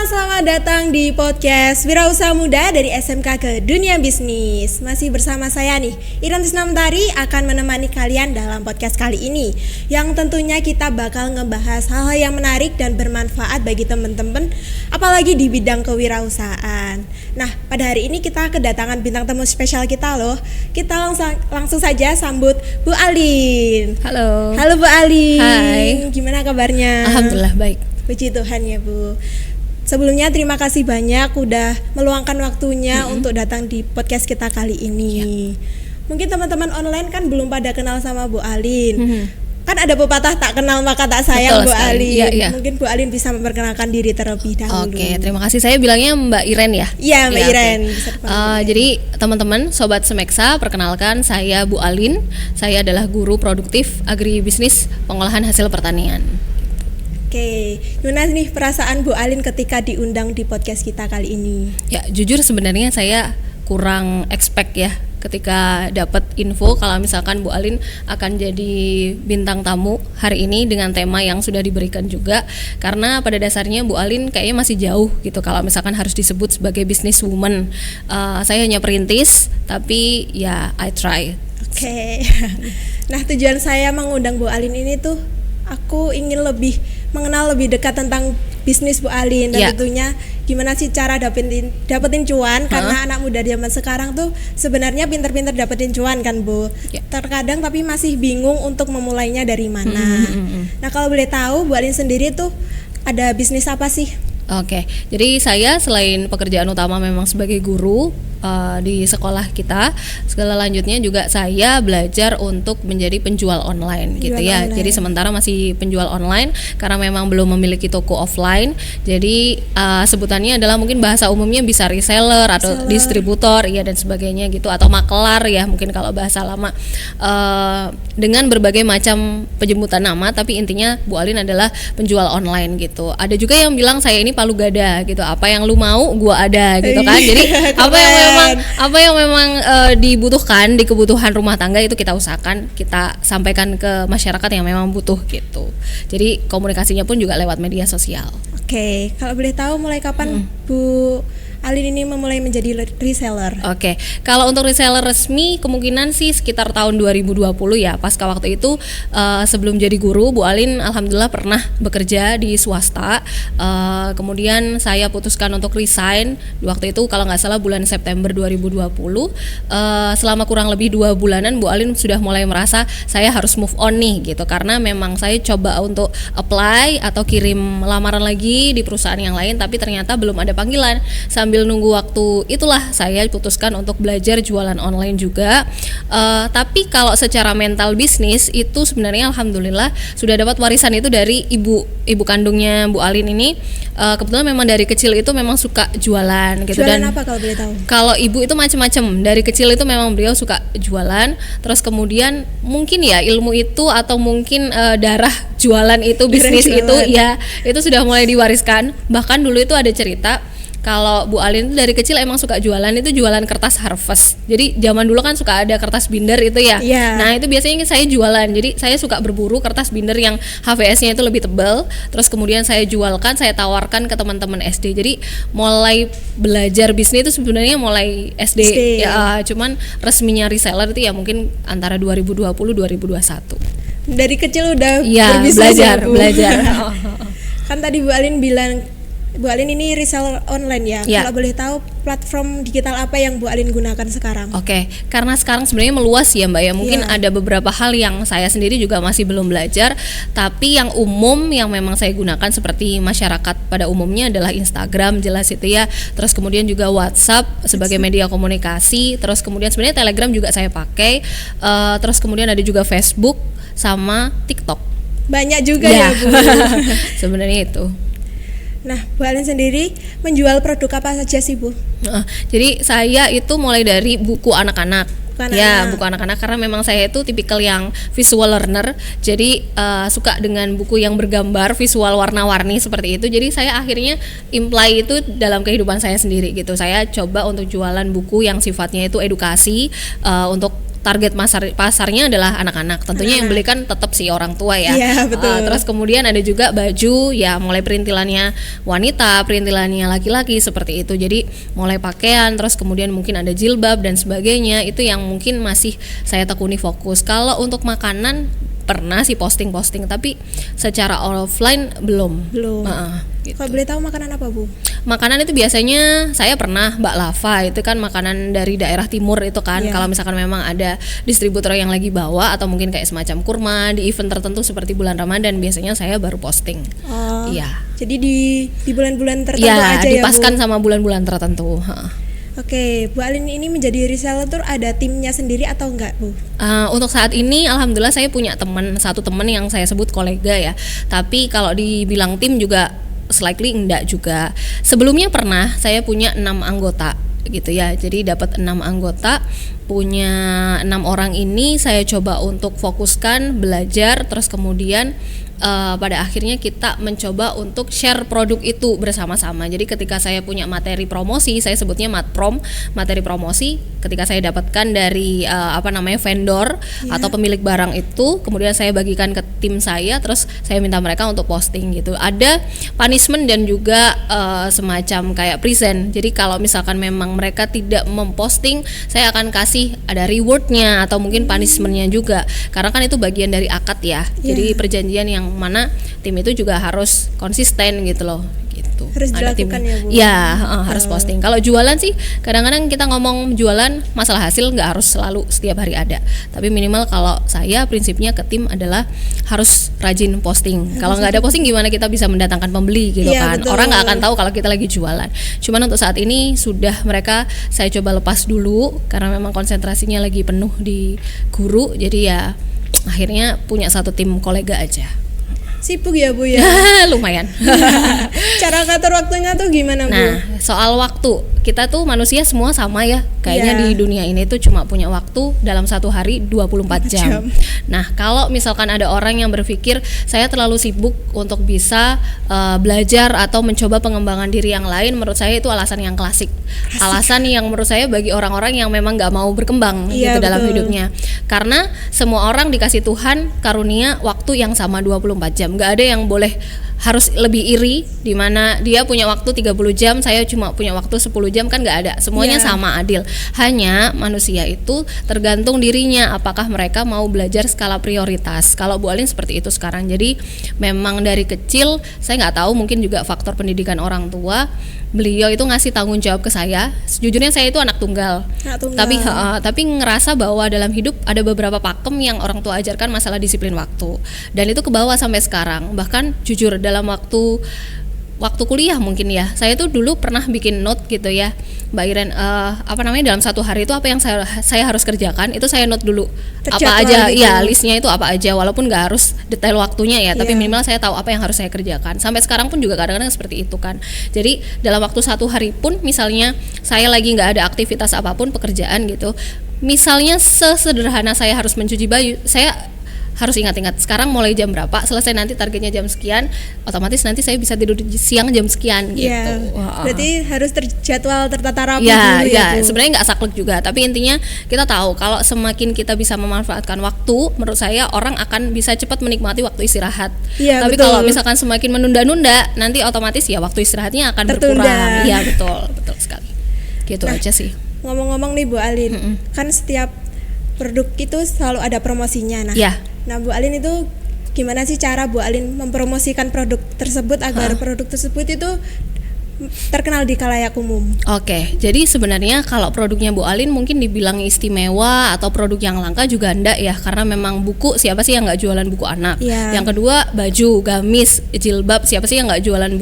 Selamat datang di podcast Wirausaha Muda dari SMK ke Dunia Bisnis. Masih bersama saya nih, Iren Tisnamtari akan menemani kalian dalam podcast kali ini, yang tentunya kita bakal ngebahas hal-hal yang menarik dan bermanfaat bagi teman-teman, apalagi di bidang kewirausahaan. Nah, pada hari ini kita kedatangan bintang tamu spesial kita loh. Kita langsung saja sambut Bu Alin. Halo. Halo Bu Alin. Hai. Gimana kabarnya? Alhamdulillah baik. Puji Tuhan ya Bu. Sebelumnya terima kasih banyak udah meluangkan waktunya untuk datang di podcast kita kali ini. Ya. Mungkin teman-teman online kan belum pada kenal sama Bu Alin. Kan ada pepatah tak kenal maka tak sayang. Betul, Bu Alin. Ya. Mungkin Bu Alin bisa memperkenalkan diri terlebih dahulu. Oke, terima kasih. Saya bilangnya Mbak Iren ya. Iya, Mbak Iren. Okay. Jadi teman-teman, sobat Semeksa, perkenalkan saya Bu Alin. Saya adalah guru produktif agribisnis pengolahan hasil pertanian. Oke, gimana nih perasaan Bu Alin ketika diundang di podcast kita kali ini? Ya, jujur sebenarnya saya kurang expect ya ketika dapat info kalau misalkan Bu Alin akan jadi bintang tamu hari ini dengan tema yang sudah diberikan juga, karena pada dasarnya Bu Alin kayaknya masih jauh gitu kalau misalkan harus disebut sebagai businesswoman. Saya hanya perintis, tapi ya I try. Oke. Nah, tujuan saya mengundang Bu Alin ini tuh aku ingin lebih mengenal lebih dekat tentang bisnis Bu Alin dan tentunya gimana sih cara dapetin cuan, karena anak muda zaman sekarang tuh sebenarnya pinter-pinter dapetin cuan kan Bu. Terkadang tapi masih bingung untuk memulainya dari mana. Nah, kalau boleh tahu Bu Alin sendiri tuh ada bisnis apa sih? Oke, jadi saya selain pekerjaan utama memang sebagai guru di sekolah kita, segala lanjutnya juga saya belajar untuk menjadi penjual online gitu ya. Jadi sementara masih penjual online karena memang belum memiliki toko offline. Jadi sebutannya adalah mungkin bahasa umumnya bisa reseller atau distributor ya dan sebagainya gitu, atau makelar ya mungkin kalau bahasa lama, dengan berbagai macam penjemputan nama, tapi intinya Bu Alin adalah penjual online gitu. Ada juga yang bilang saya ini palu gada gitu, apa yang lu mau gua ada gitu kan. Jadi apa yang memang dibutuhkan di kebutuhan rumah tangga itu kita usahakan kita sampaikan ke masyarakat yang memang butuh gitu. Jadi komunikasinya pun juga lewat media sosial. Oke, kalau boleh tahu mulai kapan Bu Alin ini memulai menjadi reseller? Oke, kalau untuk reseller resmi kemungkinan sih sekitar tahun 2020 ya. Pasca waktu itu sebelum jadi guru, Bu Alin alhamdulillah pernah bekerja di swasta. Kemudian saya putuskan untuk resign di waktu itu kalau nggak salah bulan September 2020. Selama kurang lebih 2 bulanan Bu Alin sudah mulai merasa saya harus move on nih gitu, karena memang saya coba untuk apply atau kirim lamaran lagi di perusahaan yang lain, tapi ternyata belum ada panggilan. Sambil nunggu waktu itulah saya putuskan untuk belajar jualan online juga. Tapi kalau secara mental bisnis itu sebenarnya alhamdulillah sudah dapat warisan itu dari ibu kandungnya Bu Alin ini. Kebetulan memang dari kecil itu memang suka jualan gitu. Jualan dan apa kalau boleh tahu? Kalau ibu itu macam-macam, dari kecil itu memang beliau suka jualan. Terus kemudian mungkin ya ilmu itu atau mungkin darah jualan itu, bisnis itu ya itu sudah mulai diwariskan. Bahkan dulu itu ada cerita kalau Bu Alin itu dari kecil emang suka jualan, itu jualan kertas harvest. Jadi zaman dulu kan suka ada kertas binder itu ya. Nah itu biasanya saya jualan. Jadi saya suka berburu kertas binder yang HVS-nya itu lebih tebal. Terus kemudian saya jualkan, saya tawarkan ke teman-teman SD. Jadi mulai belajar bisnis itu sebenarnya mulai SD. Ya, cuman resminya reseller itu ya mungkin antara 2020-2021. Dari kecil udah berbisnis belajar. Kan tadi Bu Alin bilang Bu Alin ini reseller online ya. Kalau boleh tahu platform digital apa yang Bu Alin gunakan sekarang? Oke, karena sekarang sebenarnya meluas ya Mbak ya. Mungkin ada beberapa hal yang saya sendiri juga masih belum belajar, tapi yang umum yang memang saya gunakan seperti masyarakat pada umumnya adalah Instagram, jelas itu ya. Terus kemudian juga WhatsApp sebagai media komunikasi. Terus kemudian sebenarnya Telegram juga saya pakai. Terus kemudian ada juga Facebook sama TikTok. Banyak juga ya Bu. Sebenarnya itu. Nah, Bu Alin sendiri menjual produk apa saja sih Bu? Jadi saya itu mulai dari buku anak-anak. Buku anak-anak karena memang saya itu tipikal yang visual learner. Jadi suka dengan buku yang bergambar, visual warna-warni seperti itu. Jadi saya akhirnya imply itu dalam kehidupan saya sendiri gitu. Saya coba untuk jualan buku yang sifatnya itu edukasi, untuk target pasarnya adalah anak-anak. Tentunya yang beli kan tetap si orang tua ya. Iya, betul. Terus kemudian ada juga baju ya, mulai perintilannya wanita, perintilannya laki-laki seperti itu. Jadi mulai pakaian, terus kemudian mungkin ada jilbab dan sebagainya. Itu yang mungkin masih saya tekuni fokus. Kalau untuk makanan pernah sih posting, tapi secara offline belum. Gitu. Kalau boleh tahu makanan apa, Bu? Makanan itu biasanya saya pernah baklava, itu kan makanan dari daerah timur itu kan. Kalau misalkan memang ada distributor yang lagi bawa atau mungkin kayak semacam kurma di event tertentu seperti bulan Ramadan, biasanya saya baru posting. Iya. Jadi di bulan-bulan tertentu ya, aja ya, Bu? dipaskan sama bulan-bulan tertentu. Oke, Bu Alin ini menjadi reseller tuh ada timnya sendiri atau enggak, Bu? Untuk saat ini alhamdulillah saya punya satu teman yang saya sebut kolega ya. Tapi kalau dibilang tim juga slightly enggak juga. Sebelumnya pernah saya punya 6 anggota gitu ya. Jadi dapat 6 anggota, punya 6 orang ini saya coba untuk fokuskan belajar, terus kemudian pada akhirnya kita mencoba untuk share produk itu bersama-sama. Jadi ketika saya punya materi promosi, saya sebutnya matprom, materi promosi, ketika saya dapatkan dari vendor atau pemilik barang itu, kemudian saya bagikan ke tim saya, terus saya minta mereka untuk posting gitu. Ada punishment dan juga semacam kayak present. Jadi kalau misalkan memang mereka tidak memposting, saya akan kasih ada rewardnya atau mungkin punishmentnya juga, karena kan itu bagian dari akad ya. Jadi perjanjian yang mana tim itu juga harus konsisten gitu loh, gitu. Harus ada dilakukan tim, ya, Bu? Ya, harus posting. Kalau jualan sih kadang-kadang kita ngomong jualan, masalah hasil nggak harus selalu setiap hari ada, tapi minimal kalau saya prinsipnya ke tim adalah harus rajin posting. Kalau nggak ada posting gimana kita bisa mendatangkan pembeli gitu kan? Betul. Orang nggak akan tahu kalau kita lagi jualan. Cuman untuk saat ini sudah mereka saya coba lepas dulu karena memang konsentrasinya lagi penuh di guru, jadi ya akhirnya punya satu tim kolega aja. Sibuk ya, Bu ya? Lumayan. Cara ngatur waktunya tuh gimana, Bu? Nah, soal waktu, kita tuh manusia semua sama ya. Kayaknya di dunia ini tuh cuma punya waktu dalam satu hari 24 jam. Nah, kalau misalkan ada orang yang berpikir saya terlalu sibuk untuk bisa belajar atau mencoba pengembangan diri yang lain, menurut saya itu alasan yang klasik. Alasan yang menurut saya bagi orang-orang yang memang gak mau berkembang gitu dalam hidupnya. Karena semua orang dikasih Tuhan karunia waktu yang sama 24 jam. Gak ada yang boleh harus lebih iri di mana dia punya waktu 30 jam, saya cuma punya waktu 10 jam, kan gak ada. Semuanya sama, adil. Hanya manusia itu tergantung dirinya apakah mereka mau belajar skala prioritas. Kalau Bu Alin seperti itu sekarang. Jadi memang dari kecil saya nggak tahu, mungkin juga faktor pendidikan orang tua, beliau itu ngasih tanggung jawab ke saya. Sejujurnya saya itu anak tunggal. Tapi ngerasa bahwa dalam hidup ada beberapa pakem yang orang tua ajarkan masalah disiplin waktu, dan itu kebawa sampai sekarang. Bahkan jujur dalam waktu kuliah mungkin ya, saya tuh dulu pernah bikin note gitu ya, Mbak Iren, dalam satu hari itu apa yang saya harus kerjakan, itu saya note dulu apa aja gitu. Ya listnya itu apa aja, walaupun nggak harus detail waktunya ya, tapi minimal saya tahu apa yang harus saya kerjakan. Sampai sekarang pun juga kadang-kadang seperti itu kan. Jadi dalam waktu satu hari pun misalnya saya lagi nggak ada aktivitas apapun pekerjaan gitu, misalnya sesederhana saya harus mencuci baju, saya harus ingat-ingat sekarang mulai jam berapa, selesai nanti targetnya jam sekian, otomatis nanti saya bisa tidur siang jam sekian gitu. Berarti harus terjadwal, tertata rapi dulu ya, Bu? Sebenarnya nggak saklek juga, tapi intinya kita tahu kalau semakin kita bisa memanfaatkan waktu, menurut saya orang akan bisa cepat menikmati waktu istirahat. Tapi kalau misalkan semakin menunda-nunda, nanti otomatis ya waktu istirahatnya akan berkurang. Iya, betul sekali. Gitu aja sih. Ngomong-ngomong nih Bu Alin, kan setiap produk itu selalu ada promosinya. Nah, Bu Alin itu gimana sih cara Bu Alin mempromosikan produk tersebut agar produk tersebut itu terkenal di khalayak umum? Oke, jadi sebenarnya kalau produknya Bu Alin mungkin dibilang istimewa atau produk yang langka juga enggak ya, karena memang buku, siapa sih yang nggak jualan buku anak? Yang kedua baju, gamis, jilbab, siapa sih yang nggak jualan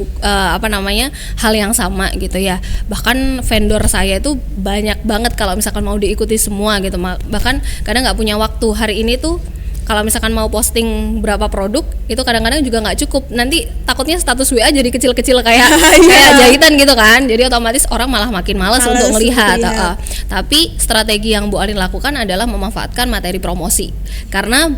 hal yang sama gitu ya. Bahkan vendor saya itu banyak banget kalau misalkan mau diikuti semua gitu, bahkan kadang nggak punya waktu. Hari ini tuh kalau misalkan mau posting berapa produk itu kadang-kadang juga nggak cukup, nanti takutnya status WA jadi kecil-kecil kayak jahitan gitu kan, jadi otomatis orang malah makin malas untuk melihat. Tapi strategi yang Bu Alin lakukan adalah memanfaatkan materi promosi, karena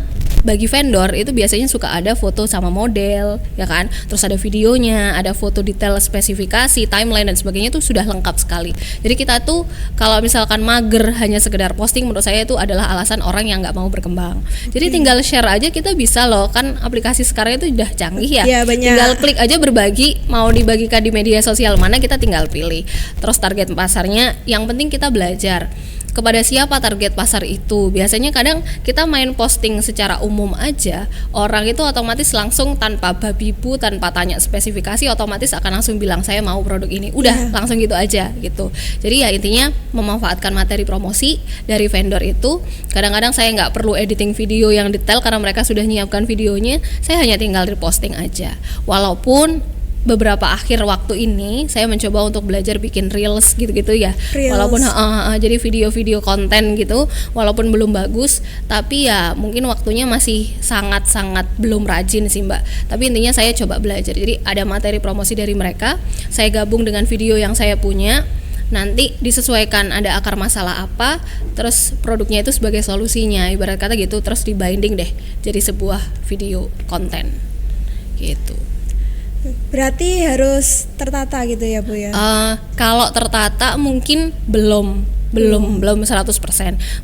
bagi vendor itu biasanya suka ada foto sama model, ya kan? Terus ada videonya, ada foto detail spesifikasi, timeline dan sebagainya itu sudah lengkap sekali. Jadi kita tuh kalau misalkan mager hanya sekedar posting, menurut saya itu adalah alasan orang yang nggak mau berkembang. Jadi tinggal share aja kita bisa loh, kan aplikasi sekarang itu udah canggih ya. Iya, banyak. Tinggal klik aja berbagi, mau dibagikan di media sosial mana kita tinggal pilih. Terus target pasarnya, yang penting kita belajar kepada siapa target pasar itu. Biasanya kadang kita main posting secara umum aja, orang itu otomatis langsung tanpa babi bu, tanpa tanya spesifikasi, otomatis akan langsung bilang saya mau produk ini. Udah langsung gitu aja gitu. Jadi ya intinya memanfaatkan materi promosi dari vendor itu. Kadang-kadang saya nggak perlu editing video yang detail karena mereka sudah menyiapkan videonya. Saya hanya tinggal reposting aja. Walaupun beberapa akhir waktu ini saya mencoba untuk belajar bikin reels gitu-gitu ya. Reels. Walaupun jadi video-video konten gitu, walaupun belum bagus, tapi ya mungkin waktunya masih sangat-sangat belum rajin sih Mbak. Tapi intinya saya coba belajar. Jadi ada materi promosi dari mereka, saya gabung dengan video yang saya punya. Nanti disesuaikan ada akar masalah apa, terus produknya itu sebagai solusinya, ibarat kata gitu, terus dibinding deh jadi sebuah video konten gitu. Berarti harus tertata gitu ya Bu ya? Kalau tertata mungkin belum 100%,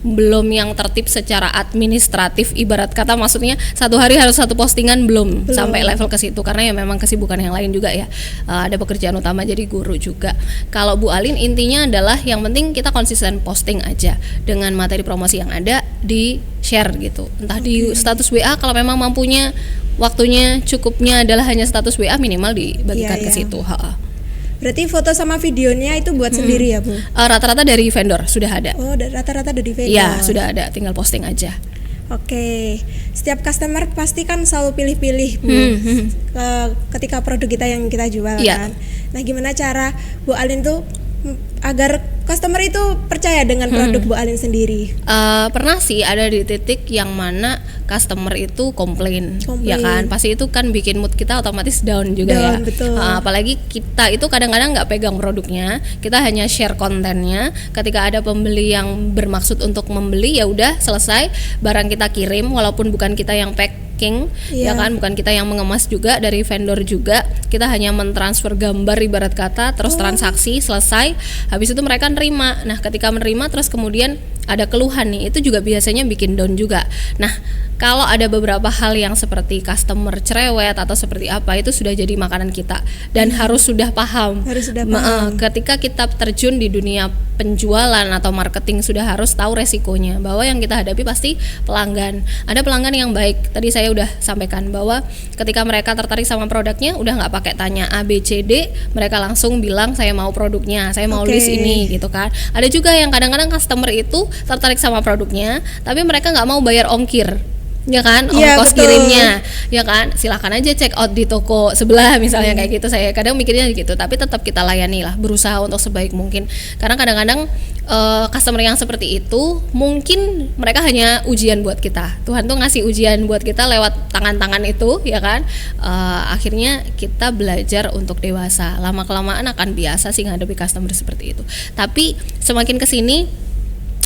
belum yang tertib secara administratif, ibarat kata maksudnya satu hari harus satu postingan, belum sampai level ke situ karena ya memang kesibukan yang lain juga ya. Ada pekerjaan utama jadi guru juga. Kalau Bu Alin intinya adalah yang penting kita konsisten posting aja dengan materi promosi yang ada, di share gitu, entah di status WA kalau memang mampunya, waktunya cukupnya adalah hanya status WA, minimal dibagikan ke situ. Berarti foto sama videonya itu buat sendiri ya Bu? Rata-rata dari vendor sudah ada. Oh, rata-rata dari vendor. Iya, sudah ada, tinggal posting aja. Oke, setiap customer pasti kan selalu pilih-pilih Bu, ketika produk kita yang kita jual kan. Nah, gimana cara Bu Alin tuh agar customer itu percaya dengan produk Bu Alin sendiri? Pernah sih ada di titik yang mana customer itu komplain, ya kan, pasti itu kan bikin mood kita otomatis down juga ya. Betul. Apalagi kita itu kadang-kadang nggak pegang produknya, kita hanya share kontennya. Ketika ada pembeli yang bermaksud untuk membeli, ya udah selesai, barang kita kirim, walaupun bukan kita yang packing, ya kan, bukan kita yang mengemas juga, dari vendor juga, kita hanya mentransfer gambar ibarat kata, terus transaksi selesai, habis itu mereka nerima. Nah ketika menerima terus kemudian ada keluhan nih, itu juga biasanya bikin down juga. Nah kalau ada beberapa hal yang seperti customer cerewet atau seperti apa, itu sudah jadi makanan kita dan harus sudah paham. Ketika kita terjun di dunia penjualan atau marketing, sudah harus tahu resikonya, bahwa yang kita hadapi pasti pelanggan. Ada pelanggan yang baik, tadi saya udah sampaikan bahwa ketika mereka tertarik sama produknya, udah nggak pakai tanya A, B, C, D, mereka langsung bilang saya mau produknya, saya mau list ini gitu kan. Ada juga yang kadang-kadang customer itu tertarik sama produknya, tapi mereka nggak mau bayar ongkir, ya kan, ongkos kirimnya, ya kan, silahkan aja check out di toko sebelah misalnya, kayak gitu. Saya kadang mikirnya gitu, tapi tetap kita layani lah, berusaha untuk sebaik mungkin, karena kadang-kadang customer yang seperti itu mungkin mereka hanya ujian buat kita. Tuhan tuh ngasih ujian buat kita lewat tangan-tangan itu, ya kan. Akhirnya kita belajar untuk dewasa, lama-kelamaan akan biasa sih ngadepi customer seperti itu. Tapi semakin kesini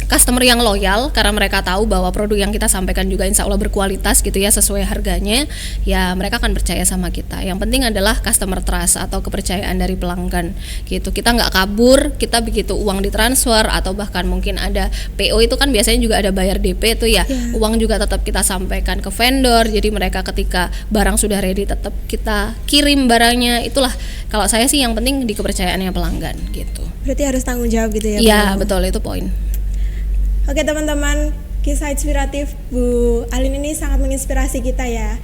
customer yang loyal, karena mereka tahu bahwa produk yang kita sampaikan juga insya Allah berkualitas gitu ya, sesuai harganya, ya mereka akan percaya sama kita. Yang penting adalah customer trust atau kepercayaan dari pelanggan gitu. Kita nggak kabur, kita begitu uang ditransfer atau bahkan mungkin ada PO, itu kan biasanya juga ada bayar DP itu ya, uang juga tetap kita sampaikan ke vendor. Jadi mereka ketika barang sudah ready tetap kita kirim barangnya. Itulah kalau saya sih yang penting di kepercayaannya pelanggan gitu. Berarti harus tanggung jawab gitu ya? Iya betul, itu poin. Oke teman-teman, kisah inspiratif Bu Alin ini sangat menginspirasi kita ya.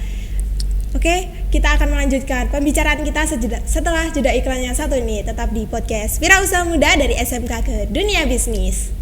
Oke, kita akan melanjutkan pembicaraan kita setelah jeda iklan yang satu ini. Tetap di podcast Wirausaha Muda dari SMK ke Dunia Bisnis.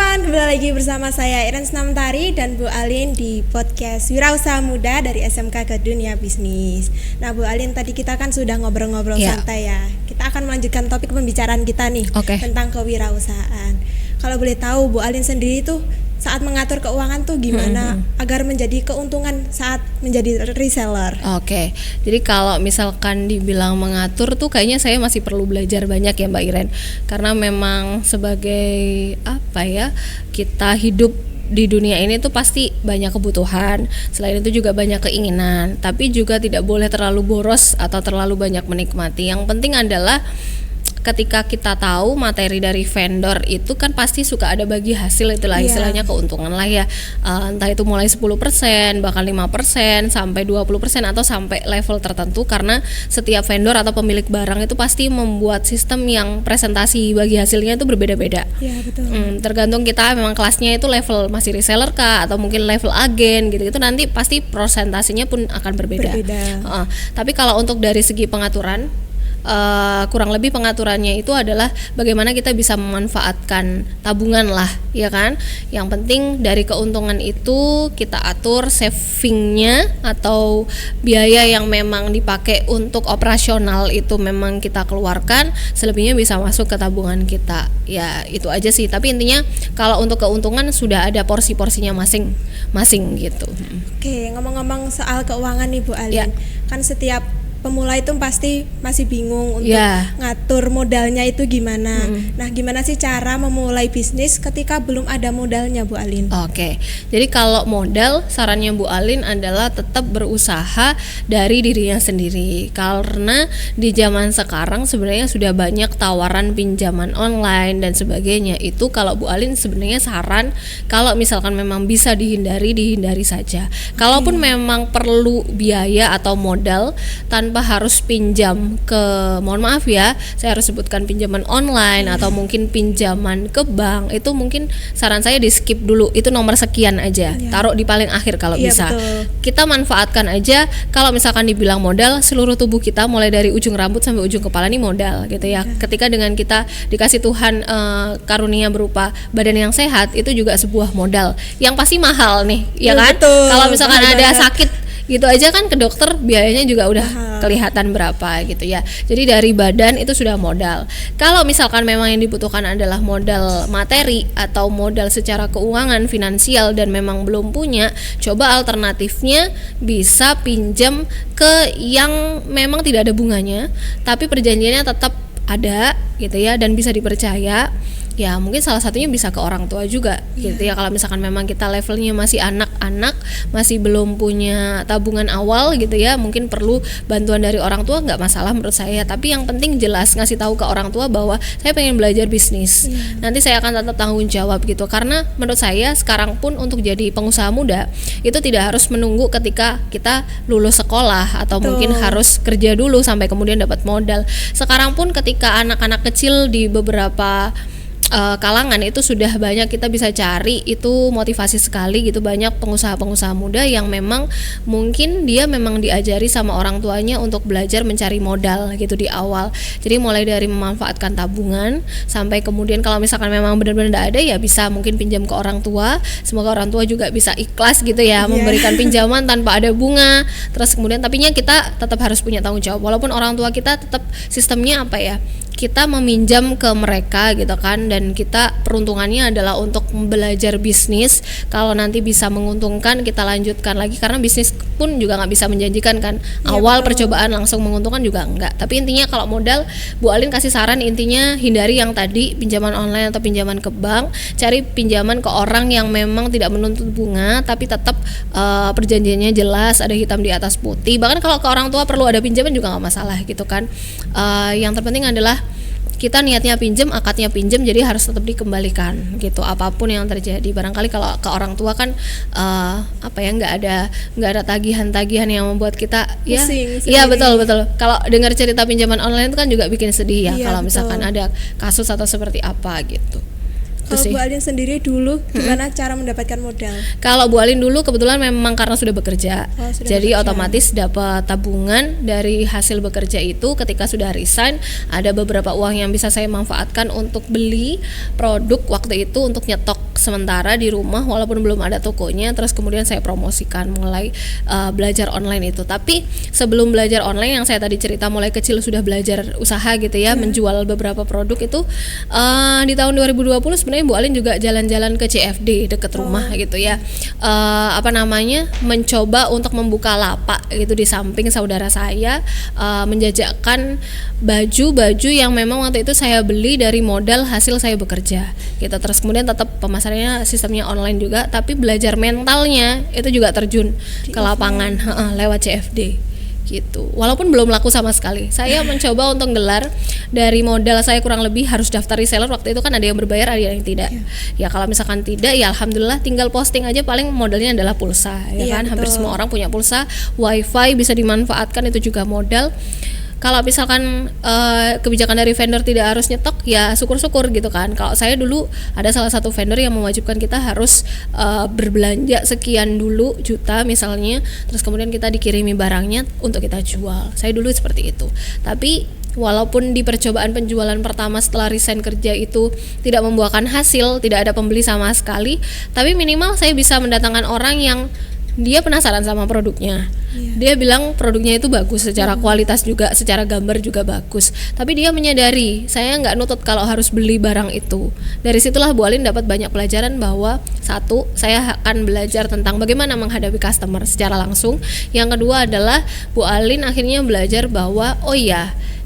teman-teman, kembali lagi bersama saya Iren Snamtari dan Bu Alin di podcast Wirausaha Muda dari SMK ke Dunia Bisnis. Nah Bu Alin, tadi kita kan sudah ngobrol-ngobrol santai ya. Kita akan melanjutkan topik pembicaraan kita nih tentang kewirausahaan. Kalau boleh tahu Bu Alin sendiri tuh saat mengatur keuangan tuh gimana agar menjadi keuntungan saat menjadi reseller? Oke, jadi kalau misalkan dibilang mengatur tuh kayaknya saya masih perlu belajar banyak ya Mbak Iren. Karena memang sebagai kita hidup di dunia ini tuh pasti banyak kebutuhan, selain itu juga banyak keinginan, tapi juga tidak boleh terlalu boros atau terlalu banyak menikmati. Yang penting adalah ketika kita tahu materi dari vendor itu kan pasti suka ada bagi hasil, itulah istilahnya keuntungan lah ya, entah itu mulai 10%, bahkan 5%, sampai 20% atau sampai level tertentu, karena setiap vendor atau pemilik barang itu pasti membuat sistem yang presentasi bagi hasilnya itu berbeda-beda. Iya betul. Tergantung kita memang kelasnya itu level masih reseller kah atau mungkin level agen gitu-gitu, nanti pasti presentasinya pun akan berbeda. Tapi kalau untuk dari segi pengaturan, kurang lebih pengaturannya itu adalah bagaimana kita bisa memanfaatkan tabungan lah, ya kan. Yang penting dari keuntungan itu kita atur savingnya atau biaya yang memang dipakai untuk operasional itu memang kita keluarkan, selebihnya bisa masuk ke tabungan kita. Ya itu aja sih. Tapi intinya kalau untuk keuntungan sudah ada porsi-porsinya masing-masing gitu. Oke, ngomong-ngomong soal keuangan nih Bu Alin, kan setiap pemula itu pasti masih bingung untuk ngatur modalnya itu gimana. Nah, gimana sih cara memulai bisnis ketika belum ada modalnya, Bu Alin? Oke, jadi kalau modal, sarannya Bu Alin adalah tetap berusaha dari dirinya sendiri. Karena di zaman sekarang sebenarnya sudah banyak tawaran pinjaman online dan sebagainya. Itu kalau Bu Alin sebenarnya saran, kalau misalkan memang bisa dihindari saja. Kalaupun memang perlu biaya atau modal, tanpa harus pinjam ke, mohon maaf ya, saya harus sebutkan pinjaman online atau mungkin pinjaman ke bank, itu mungkin saran saya di skip dulu, itu nomor sekian aja, taruh di paling akhir kalau bisa. Betul. Kita manfaatkan aja, kalau misalkan dibilang modal, seluruh tubuh kita mulai dari ujung rambut sampai ujung kepala ini modal gitu ya. Ketika dengan kita dikasih Tuhan karunia berupa badan yang sehat, itu juga sebuah modal yang pasti mahal nih, ya kan? Kalau misalkan ada sakit gitu aja kan ke dokter biayanya juga udah kelihatan berapa gitu ya. Jadi dari badan itu sudah modal. Kalau misalkan memang yang dibutuhkan adalah modal materi atau modal secara keuangan finansial dan memang belum punya, coba alternatifnya bisa pinjam ke yang memang tidak ada bunganya tapi perjanjiannya tetap ada gitu ya dan bisa dipercaya. Ya mungkin salah satunya bisa ke orang tua juga gitu ya. Kalau misalkan memang kita levelnya masih anak-anak, masih belum punya tabungan awal gitu ya, mungkin perlu bantuan dari orang tua, nggak masalah menurut saya. Tapi yang penting jelas ngasih tahu ke orang tua bahwa saya pengen belajar bisnis, nanti saya akan tetap tanggung jawab gitu. Karena menurut saya sekarang pun untuk jadi pengusaha muda itu tidak harus menunggu ketika kita lulus sekolah atau mungkin harus kerja dulu sampai kemudian dapat modal. Sekarang pun ketika anak-anak kecil di beberapa kalangan itu sudah banyak kita bisa cari, itu motivasi sekali gitu. Banyak pengusaha-pengusaha muda yang memang mungkin dia memang diajari sama orang tuanya untuk belajar mencari modal gitu di awal. Jadi mulai dari memanfaatkan tabungan sampai kemudian kalau misalkan memang benar-benar tidak ada ya bisa mungkin pinjam ke orang tua. Semoga orang tua juga bisa ikhlas gitu ya memberikan pinjaman tanpa ada bunga. Terus kemudian tapinya kita tetap harus punya tanggung jawab. Walaupun orang tua kita tetap sistemnya kita meminjam ke mereka gitu kan, dan kita peruntungannya adalah untuk belajar bisnis. Kalau nanti bisa menguntungkan kita lanjutkan lagi, karena bisnis pun juga nggak bisa menjanjikan kan awal percobaan langsung menguntungkan juga enggak. Tapi intinya kalau modal, Bu Alin kasih saran intinya hindari yang tadi pinjaman online atau pinjaman ke bank, cari pinjaman ke orang yang memang tidak menuntut bunga tapi tetap perjanjiannya jelas, ada hitam di atas putih. Bahkan kalau ke orang tua perlu ada pinjaman juga nggak masalah gitu kan. Yang terpenting adalah kita niatnya pinjam, akadnya pinjam, jadi harus tetap dikembalikan gitu apapun yang terjadi. Barangkali kalau ke orang tua kan nggak ada tagihan-tagihan yang membuat kita ya betul. Kalau dengar cerita pinjaman online itu kan juga bikin sedih ya, kalau misalkan ada kasus atau seperti apa gitu. Kalau Bu Alin sendiri dulu gimana cara mendapatkan modal? Kalau Bu Alin dulu kebetulan memang karena sudah bekerja, jadi otomatis dapat tabungan dari hasil bekerja itu. Ketika sudah resign, ada beberapa uang yang bisa saya manfaatkan untuk beli produk waktu itu untuk nyetok sementara di rumah walaupun belum ada tokonya, terus kemudian saya promosikan mulai belajar online itu. Tapi sebelum belajar online yang saya tadi cerita mulai kecil sudah belajar usaha gitu ya, menjual beberapa produk itu di tahun 2020 sebenarnya Bu Alin juga jalan-jalan ke CFD deket rumah gitu ya, mencoba untuk membuka lapak gitu di samping saudara saya, menjajakan baju-baju yang memang waktu itu saya beli dari modal hasil saya bekerja gitu. Terus kemudian tetap pemasarannya sistemnya online juga, tapi belajar mentalnya itu juga terjun ke lapangan lewat CFD gitu. Walaupun belum laku sama sekali, saya mencoba untuk gelar dari modal saya kurang lebih harus daftar reseller. Waktu itu kan ada yang berbayar, ada yang tidak. Ya kalau misalkan tidak, ya alhamdulillah tinggal posting aja, paling modalnya adalah pulsa ya kan. Hampir semua orang punya pulsa, wifi bisa dimanfaatkan, itu juga modal. Kalau misalkan kebijakan dari vendor tidak harus nyetok, ya syukur-syukur gitu kan. Kalau saya dulu ada salah satu vendor yang mewajibkan kita harus berbelanja sekian dulu juta misalnya, terus kemudian kita dikirimi barangnya untuk kita jual. Saya dulu seperti itu. Tapi walaupun di percobaan penjualan pertama setelah resign kerja itu tidak membuahkan hasil, tidak ada pembeli sama sekali, tapi minimal saya bisa mendatangkan orang yang dia penasaran sama produknya. Dia bilang produknya itu bagus secara kualitas juga, secara gambar juga bagus. Tapi dia menyadari saya nggak nutut kalau harus beli barang itu. Dari situlah Bu Alin dapat banyak pelajaran bahwa satu, saya akan belajar tentang bagaimana menghadapi customer secara langsung. Yang kedua adalah Bu Alin akhirnya belajar bahwa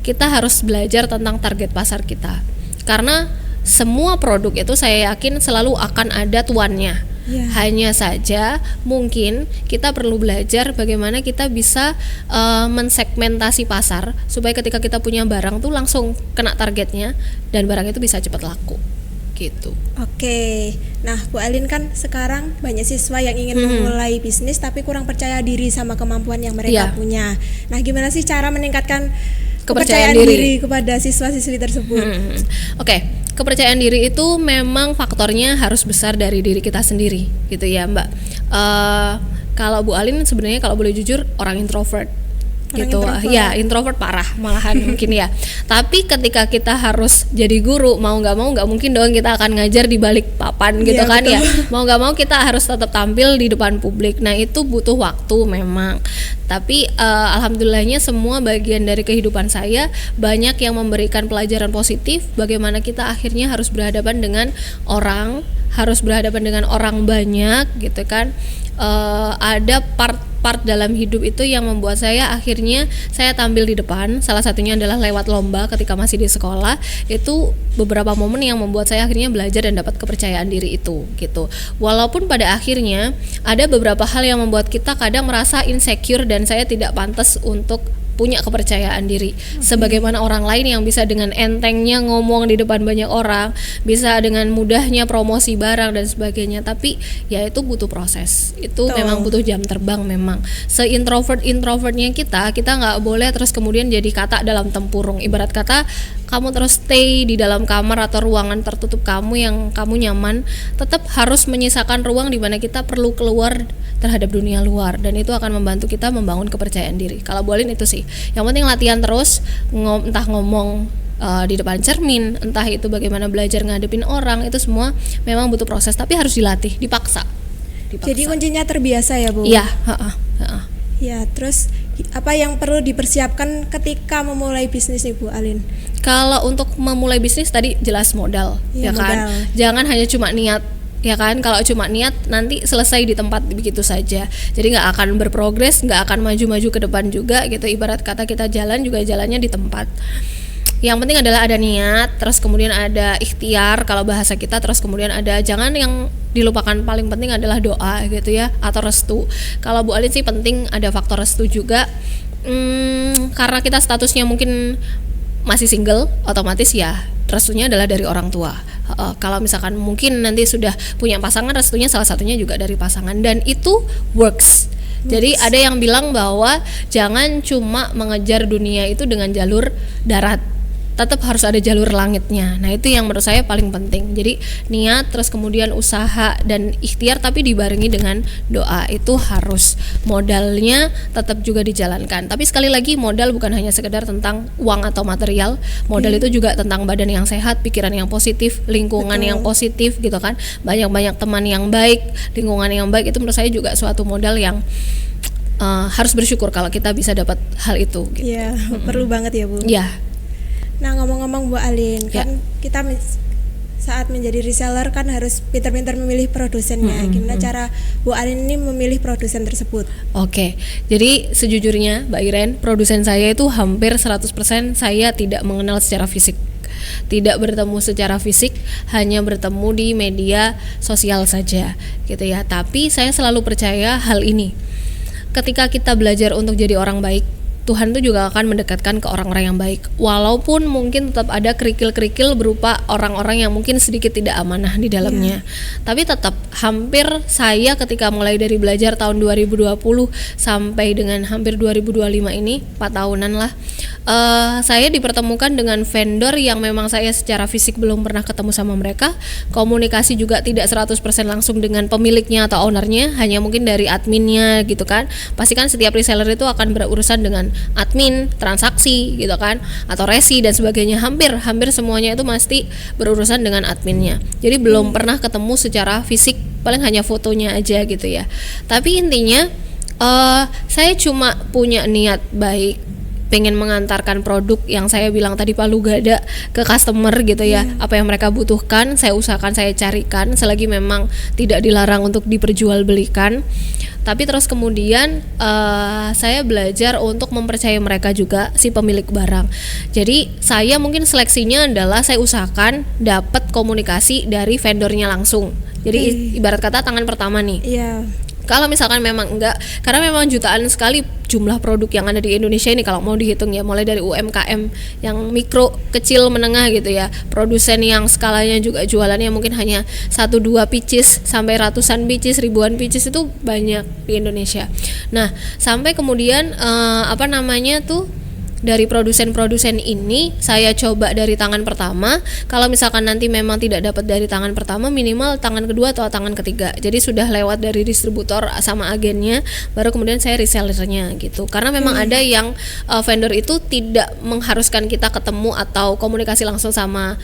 kita harus belajar tentang target pasar kita. Karena semua produk itu saya yakin selalu akan ada tuannya. Hanya saja mungkin kita perlu belajar bagaimana kita bisa mensegmentasi pasar supaya ketika kita punya barang tuh langsung kena targetnya dan barang itu bisa cepat laku gitu. Oke, nah Bu Alin kan sekarang banyak siswa yang ingin memulai bisnis tapi kurang percaya diri sama kemampuan yang mereka punya. Nah, gimana sih cara meningkatkan kepercayaan diri kepada siswa-siswi tersebut? Oke. Kepercayaan diri itu memang faktornya harus besar dari diri kita sendiri gitu ya Mbak. Kalau Bu Alin sebenarnya kalau boleh jujur orang introvert gitu. Ya introvert parah malahan mungkin ya. Tapi ketika kita harus jadi guru, mau nggak mungkin dong kita akan ngajar di balik papan gitu kan ya. Mau nggak mau kita harus tetap tampil di depan publik. Nah itu butuh waktu memang. Tapi alhamdulillahnya semua bagian dari kehidupan saya banyak yang memberikan pelajaran positif. Bagaimana kita akhirnya harus berhadapan dengan orang, harus berhadapan dengan orang banyak gitu kan. Ada part dalam hidup itu yang membuat saya akhirnya saya tampil di depan. Salah satunya adalah lewat lomba ketika masih di sekolah. Itu beberapa momen yang membuat saya akhirnya belajar dan dapat kepercayaan diri itu gitu. Walaupun pada akhirnya ada beberapa hal yang membuat kita kadang merasa insecure dan saya tidak pantas untuk punya kepercayaan diri sebagaimana orang lain yang bisa dengan entengnya ngomong di depan banyak orang, bisa dengan mudahnya promosi barang dan sebagainya. Tapi ya itu butuh proses, itu memang butuh jam terbang. Memang se-introvertnya kita nggak boleh terus kemudian jadi katak dalam tempurung. Ibarat kata kamu terus stay di dalam kamar atau ruangan tertutup kamu yang kamu nyaman, tetap harus menyisakan ruang di mana kita perlu keluar terhadap dunia luar, dan itu akan membantu kita membangun kepercayaan diri. Kalau Bu Alin itu sih, yang penting latihan terus, entah ngomong di depan cermin, entah itu bagaimana belajar ngadepin orang, itu semua memang butuh proses, tapi harus dilatih, dipaksa. Jadi kuncinya terbiasa ya Bu? Iya. Ya, terus apa yang perlu dipersiapkan ketika memulai bisnis nih Bu Alin? Kalau untuk memulai bisnis tadi jelas modal, ya kan? Jangan hanya cuma niat. Ya kan, kalau cuma niat nanti selesai di tempat begitu saja. Jadi nggak akan berprogres, nggak akan maju-maju ke depan juga gitu. Ibarat kata kita jalan juga jalannya di tempat. Yang penting adalah ada niat, terus kemudian ada ikhtiar kalau bahasa kita, terus kemudian ada, jangan yang dilupakan paling penting adalah doa gitu ya, atau restu. Kalau Bu Alin sih penting ada faktor restu juga. Karena kita statusnya mungkin masih single, otomatis ya restunya adalah dari orang tua. Kalau misalkan mungkin nanti sudah punya pasangan, restunya salah satunya juga dari pasangan, dan itu works. Jadi ada yang bilang bahwa jangan cuma mengejar dunia itu dengan jalur darat. tetap harus ada jalur langitnya. Nah itu yang menurut saya paling penting. Jadi niat, terus kemudian usaha dan ikhtiar, tapi dibarengi dengan doa. Itu harus, modalnya tetap juga dijalankan. Tapi sekali lagi, modal bukan hanya sekedar tentang uang atau material. Modal itu juga tentang badan yang sehat, pikiran yang positif, lingkungan yang positif gitu kan. Banyak-banyak teman yang baik, lingkungan yang baik, itu menurut saya juga suatu modal yang harus bersyukur kalau kita bisa dapat hal itu gitu. Iya, perlu banget ya Bu. Iya. Nah ngomong-ngomong Bu Alin, kan kita saat menjadi reseller kan harus pintar-pintar memilih produsennya. Gimana cara Bu Alin ini memilih produsen tersebut? Oke, jadi sejujurnya Mbak Iren, produsen saya itu hampir 100% saya tidak mengenal secara fisik. Tidak bertemu secara fisik, hanya bertemu di media sosial saja gitu ya. Tapi saya selalu percaya hal ini. Ketika kita belajar untuk jadi orang baik, Tuhan itu juga akan mendekatkan ke orang-orang yang baik. Walaupun mungkin tetap ada kerikil-kerikil berupa orang-orang yang mungkin sedikit tidak amanah di dalamnya. Tapi tetap hampir saya ketika mulai dari belajar tahun 2020 sampai dengan hampir 2025 ini, 4 tahunan lah, saya dipertemukan dengan vendor yang memang saya secara fisik belum pernah ketemu sama mereka. Komunikasi juga tidak 100% langsung dengan pemiliknya atau ownernya, hanya mungkin dari adminnya gitu kan. Pastikan setiap reseller itu akan berurusan dengan admin, transaksi gitu kan, atau resi dan sebagainya. Hampir semuanya itu pasti berurusan dengan adminnya. Jadi belum pernah ketemu secara fisik, paling hanya fotonya aja gitu ya. Tapi intinya saya cuma punya niat baik, pengen mengantarkan produk yang saya bilang tadi palu gada ke customer gitu ya. Apa yang mereka butuhkan saya usahakan saya carikan, selagi memang tidak dilarang untuk diperjualbelikan. Tapi terus kemudian saya belajar untuk mempercayai mereka juga, si pemilik barang. Jadi saya mungkin seleksinya adalah saya usahakan dapat komunikasi dari vendornya langsung. Jadi ibarat kata tangan pertama nih. Iya. Kalau misalkan memang enggak, karena memang jutaan sekali jumlah produk yang ada di Indonesia ini kalau mau dihitung ya, mulai dari UMKM yang mikro, kecil, menengah gitu ya, produsen yang skalanya juga jualannya mungkin hanya 1-2 pieces sampai ratusan pieces, ribuan pieces, itu banyak di Indonesia. Nah, sampai kemudian dari produsen-produsen ini saya coba dari tangan pertama. Kalau misalkan nanti memang tidak dapat dari tangan pertama, minimal tangan kedua atau tangan ketiga. Jadi sudah lewat dari distributor sama agennya, baru kemudian saya resellernya gitu. Karena memang ada yang vendor itu tidak mengharuskan kita ketemu atau komunikasi langsung sama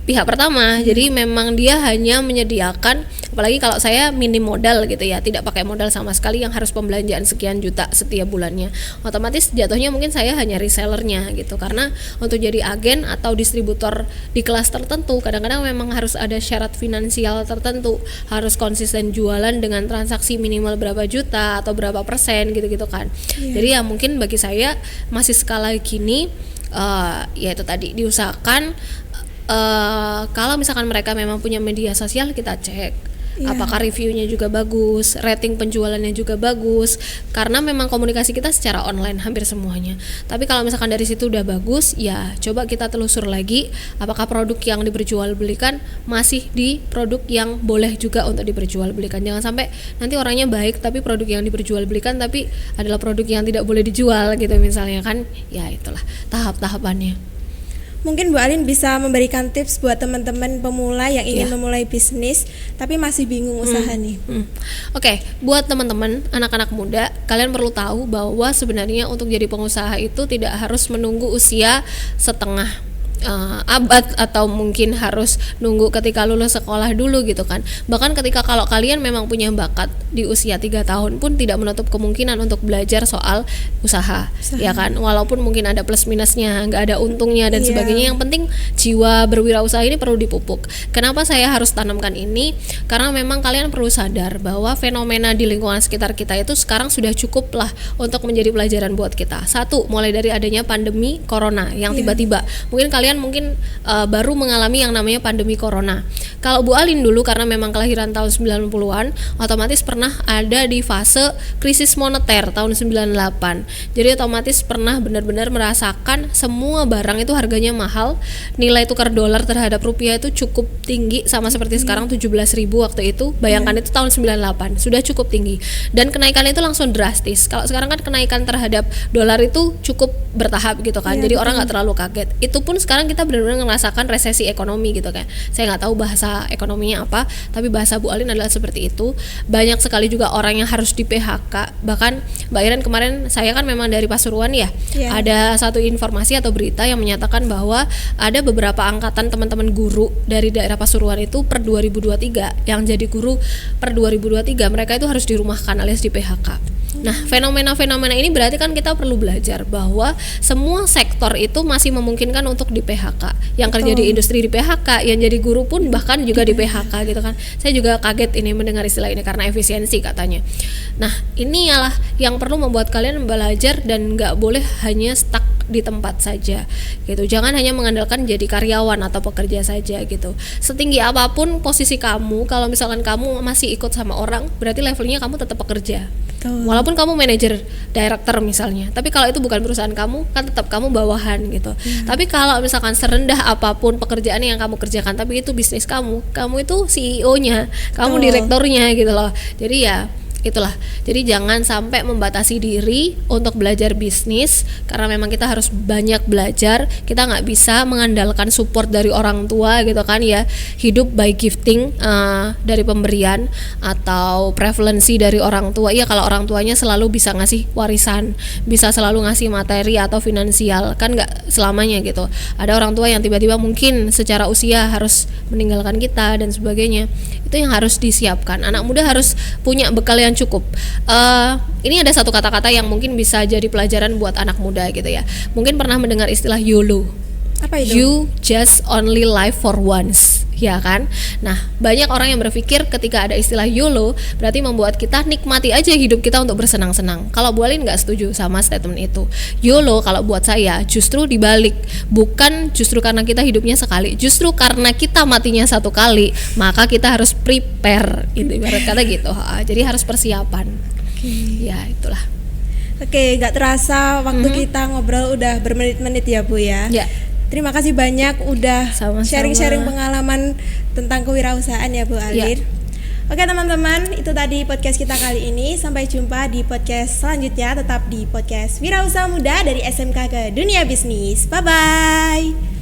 pihak pertama. Jadi memang dia hanya menyediakan, apalagi kalau saya minim modal gitu ya, tidak pakai modal sama sekali yang harus pembelanjaan sekian juta setiap bulannya, otomatis jatuhnya mungkin saya hanya resellernya gitu. Karena untuk jadi agen atau distributor di kelas tertentu, kadang-kadang memang harus ada syarat finansial tertentu, harus konsisten jualan dengan transaksi minimal berapa juta atau berapa persen gitu-gitu kan. Jadi ya mungkin bagi saya masih skala gini, ya itu tadi diusahakan. Kalau misalkan mereka memang punya media sosial, kita cek apakah reviewnya juga bagus, rating penjualannya juga bagus, karena memang komunikasi kita secara online hampir semuanya. Tapi kalau misalkan dari situ udah bagus, ya coba kita telusur lagi apakah produk yang diperjualbelikan masih di produk yang boleh juga untuk diperjualbelikan. Jangan sampai nanti orangnya baik tapi produk yang diperjualbelikan tapi adalah produk yang tidak boleh dijual gitu misalnya kan. Ya itulah tahap-tahapannya. Mungkin Bu Alin bisa memberikan tips buat teman-teman pemula yang ingin memulai bisnis tapi masih bingung usaha nih. Oke, buat teman-teman anak-anak muda, kalian perlu tahu bahwa sebenarnya untuk jadi pengusaha itu tidak harus menunggu usia setengah abad atau mungkin harus nunggu ketika lulus sekolah dulu gitu kan. Bahkan ketika kalau kalian memang punya bakat di usia 3 tahun pun tidak menutup kemungkinan untuk belajar soal usaha. Ya kan, walaupun mungkin ada plus minusnya, nggak ada untungnya dan sebagainya, yang penting jiwa berwirausaha ini perlu dipupuk. Kenapa saya harus tanamkan ini? Karena memang kalian perlu sadar bahwa fenomena di lingkungan sekitar kita itu sekarang sudah cukup lah untuk menjadi pelajaran buat kita. Satu, mulai dari adanya pandemi corona yang tiba-tiba, mungkin kalian kalian mungkin baru mengalami yang namanya pandemi corona. Kalau Bu Alin dulu karena memang kelahiran tahun 90-an, otomatis pernah ada di fase krisis moneter tahun 98. Jadi otomatis pernah benar-benar merasakan semua barang itu harganya mahal, nilai tukar dolar terhadap rupiah itu cukup tinggi sama seperti sekarang 17.000 waktu itu. Bayangkan itu tahun 98, sudah cukup tinggi. Dan kenaikan itu langsung drastis. Kalau sekarang kan kenaikan terhadap dolar itu cukup bertahap gitu kan. Jadi orang nggak terlalu kaget. Itu pun sekarang kita benar-benar merasakan resesi ekonomi gitu kan. Saya nggak tahu bahasa ekonominya apa, tapi bahasa Bu Alin adalah seperti itu. Banyak sekali juga orang yang harus di PHK. Bahkan Mbak Iren kemarin, saya kan memang dari Pasuruan ya. Ada satu informasi atau berita yang menyatakan bahwa ada beberapa angkatan teman-teman guru dari daerah Pasuruan itu per 2023 yang jadi guru per 2023 mereka itu harus dirumahkan alias di PHK. Nah, fenomena-fenomena ini berarti kan kita perlu belajar bahwa semua sektor itu masih memungkinkan untuk di PHK. Yang kerja di industri di PHK, yang jadi guru pun bahkan juga di PHK gitu kan. Saya juga kaget ini mendengar istilah ini karena efisiensi katanya. Nah, ini ialah yang perlu membuat kalian belajar dan nggak boleh hanya stuck di tempat saja gitu. Jangan hanya mengandalkan jadi karyawan atau pekerja saja gitu. Setinggi apapun posisi kamu, kalau misalkan kamu masih ikut sama orang, berarti levelnya kamu tetap pekerja. Walaupun kamu manajer, director misalnya, tapi kalau itu bukan perusahaan kamu, kan tetap kamu bawahan gitu. Tapi kalau misalkan serendah apapun pekerjaan yang kamu kerjakan, tapi itu bisnis kamu itu CEO-nya, kamu direkturnya gitu loh. Jadi ya itulah. Jadi jangan sampai membatasi diri untuk belajar bisnis, karena memang kita harus banyak belajar. Kita nggak bisa mengandalkan support dari orang tua gitu kan ya. Hidup by gifting, dari pemberian atau prevalensi dari orang tua. Ya kalau orang tuanya selalu bisa ngasih warisan, bisa selalu ngasih materi atau finansial, kan nggak selamanya gitu. Ada orang tua yang tiba-tiba mungkin secara usia harus meninggalkan kita dan sebagainya. Itu yang harus disiapkan. Anak muda harus punya bekal yang cukup. Ini ada satu kata-kata yang mungkin bisa jadi pelajaran buat anak muda gitu ya. Mungkin pernah mendengar istilah YOLO. Apa itu? You just only live for once, ya kan? Nah, banyak orang yang berpikir ketika ada istilah YOLO berarti membuat kita nikmati aja hidup kita untuk bersenang-senang. Kalau Bu Alin nggak setuju sama statement itu. YOLO kalau buat saya justru dibalik, bukan justru karena kita hidupnya sekali, justru karena kita matinya satu kali, maka kita harus prepare, itu ibarat kata gitu. Jadi harus persiapan. Ya itulah. Oke, nggak terasa waktu kita ngobrol udah bermenit-menit ya Bu ya. Ya. Terima kasih banyak udah Sama-sama. sharing-sharing pengalaman tentang kewirausahaan ya Bu Alin. Oke teman-teman, itu tadi podcast kita kali ini. Sampai jumpa di podcast selanjutnya. Tetap di podcast Wirausaha Muda dari SMK ke Dunia Bisnis. Bye-bye.